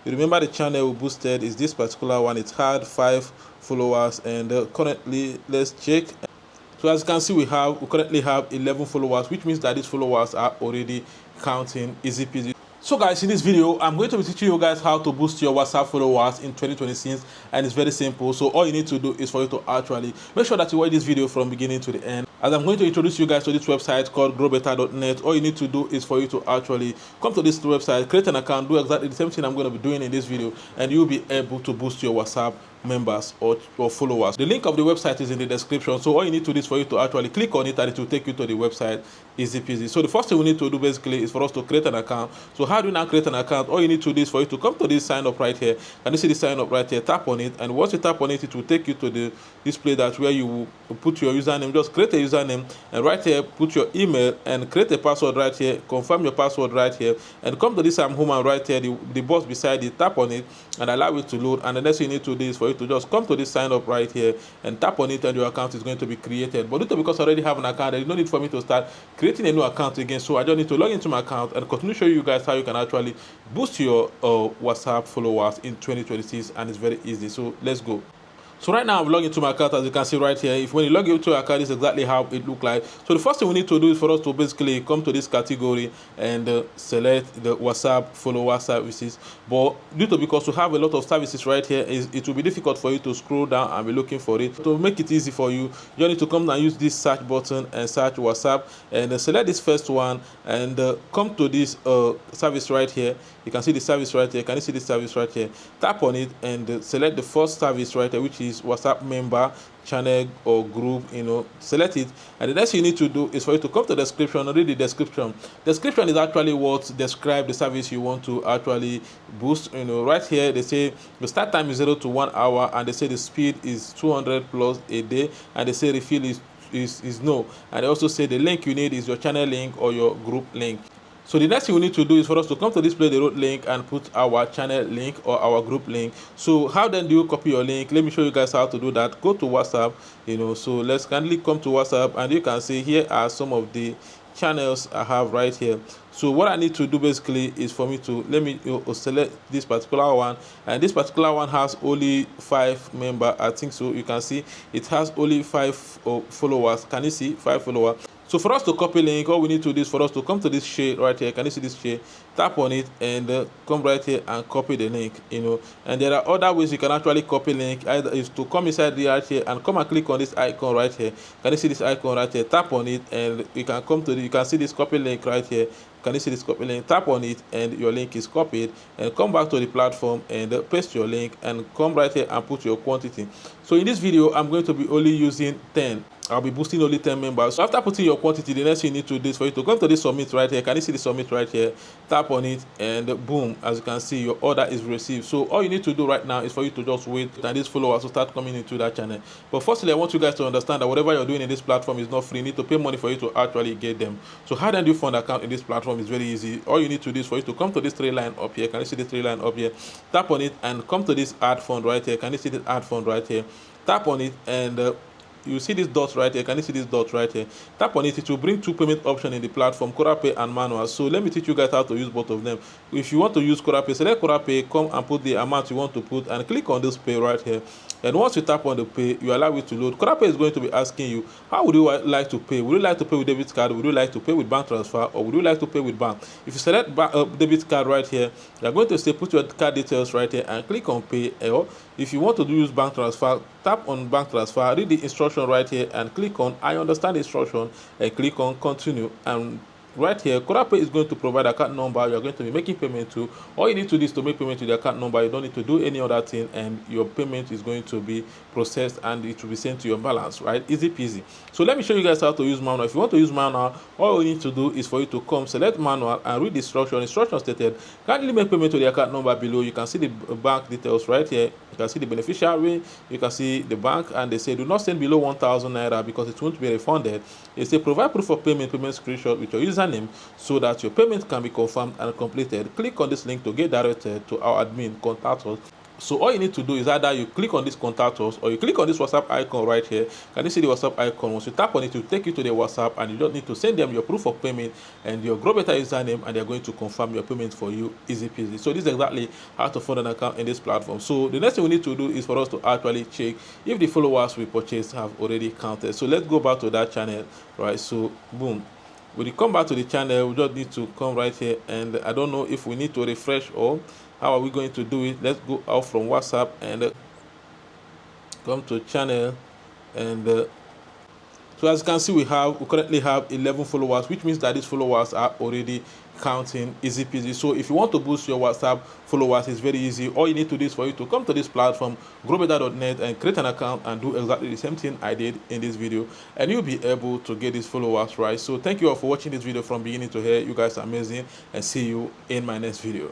You remember the channel we boosted is this particular one. It had 5 followers, and currently, let's check. So as you can see, we currently have 11 followers, which means that these followers are already counting easy peasy. So guys, in this video, I'm going to be teaching you guys how to boost your WhatsApp followers in 2026, and it's very simple. So all you need to do is for you to actually make sure that you watch this video from beginning to the end. As I'm going to introduce you guys to this website called growbetter.net, all you need to do is for you to actually come to this website, create an account, do exactly the same thing I'm going to be doing in this video, and you'll be able to boost your WhatsApp members or followers. The link of the website is in the description, so all you need to do is for you to actually click on it and it will take you to the website easy peasy. So the first thing we need to do basically is for us to create an account. So how do you now create an account? All you need to do is for you to come to this sign up right here. Can you see the sign up right here? Tap on it, and once you tap on it, it will take you to the display that where you will put your username. Just create a username, and right here put your email and create a password right here. Confirm your password right here, and come to this I'm home, and right here the box beside it, tap on it and allow it to load. And the next thing you need to do is for you to just come to this sign up right here and tap on it, and your account is going to be created. But due to because I already have an account, there is no need for me to start creating a new account again. So I just need to log into my account and continue to show you guys how you can actually boost your WhatsApp followers in 2026, and it's very easy. So let's go. So right now I'm logging into my account. As you can see right here, if when you log into your account, this is exactly how it look like. So the first thing we need to do is for us to basically come to this category and select the WhatsApp follower services. But due to because we have a lot of services right here, it will be difficult for you to scroll down and be looking for it. To make it easy for you, you need to come and use this search button and search WhatsApp, and select this first one, and come to this service right here. You can see the service right here. Can you see the service right here? Tap on it and select the first service right here, which is WhatsApp member channel or group. Select it, and the next thing you need to do is for you to come to the description and read the description. Description is actually what describe the service you want to actually boost. Right here they say the start time is 0 to 1 hour, and they say the speed is 200 plus a day, and they say refill is no, and they also say the link you need is your channel link or your group link. So the next thing we need to do is for us to come to display the road link and put our channel link or our group link. So how then do you copy your link? Let me show you guys how to do that. Go to WhatsApp, so let's kindly come to WhatsApp, and you can see here are some of the channels I have right here. So what I need to do basically is for me to select this particular one, and this particular one has only 5 members, I think. So you can see it has only 5 followers. Can you see 5 followers? So for us to copy link, all we need to do is for us to come to this share right here. Can you see this share? Tap on it and come right here and copy the link. And there are other ways you can actually copy link. Either is to come inside the right here and come and click on this icon right here. Can you see this icon right here? Tap on it, and you can come to you can see this copy link right here. Can you see this copy link? Tap on it, and your link is copied, and come back to the platform and paste your link, and come right here and put your quantity. So in this video, I'm going to be only using 10. I'll be boosting only 10 members. So after putting your quantity, the next thing you need to do is for you to come to this submit right here. Can you see the submit right here? Tap on it, and boom, as you can see, your order is received. So all you need to do right now is for you to just wait and these followers will start coming into that channel. But firstly, I want you guys to understand that whatever you're doing in this platform is not free. You need to pay money for you to actually get them. So how then do you fund account in this platform? Is very easy. All you need to do is for you to come to this 3 line up here. Can you see the 3 line up here? Tap on it and come to this add fund right here. Can you see this add fund right here? Tap on it, and you see this dot right here. Can you see this dot right here? Tap on it. It will bring 2 payment options in the platform, KoraPay and manual. So let me teach you guys how to use both of them. If you want to use KoraPay, select KoraPay, come and put the amount you want to put, and click on this pay right here. And once you tap on the pay, you allow it to load. KoraPay is going to be asking you, how would you like to pay? Would you like to pay with debit card? Would you like to pay with bank transfer? Or would you like to pay with bank? If you select debit card right here, you're going to say put your card details right here and click on pay. Or if you want to use bank transfer, tap on bank transfer, read the instruction right here and click on I understand the instruction, and click on continue. And right here, KoraPay is going to provide account number you are going to be making payment to. All you need to do is to make payment to the account number. You don't need to do any other thing, and your payment is going to be processed and it will be sent to your balance, right? Easy peasy. So let me show you guys how to use manual. If you want to use manual, all you need to do is for you to come select manual and read the instruction. Instruction stated, kindly make payment to the account number below. You can see the bank details right here. You can see the beneficiary, you can see the bank, and they say do not send below 1,000 naira because it won't be refunded. They say provide proof of payment screenshot with your username so that your payment can be confirmed and completed. Click on this link to get directed to our admin. Contact us. So all you need to do is either you click on this contact us or you click on this WhatsApp icon right here. Can you see the WhatsApp icon? Once you tap on it, it will take you to the WhatsApp, and you don't need to send them your proof of payment and your Grow Better username, and they're going to confirm your payment for you, easy peasy. So this is exactly how to fund an account in this platform. So the next thing we need to do is for us to actually check if the followers we purchased have already counted. So let's go back to that channel, right? So boom. When you come back to the channel, we just need to come right here, and I don't know if we need to refresh or how are we going to do it. Let's go out from WhatsApp and come to channel, and so as you can see, we currently have 11 followers, which means that these followers are already counting, easy peasy. So if you want to boost your WhatsApp followers, it's very easy. All you need to do is for you to come to this platform, growbetter.net, and create an account and do exactly the same thing I did in this video, and you'll be able to get these followers, right? So thank you all for watching this video from beginning to end. You guys are amazing, and see you in my next video.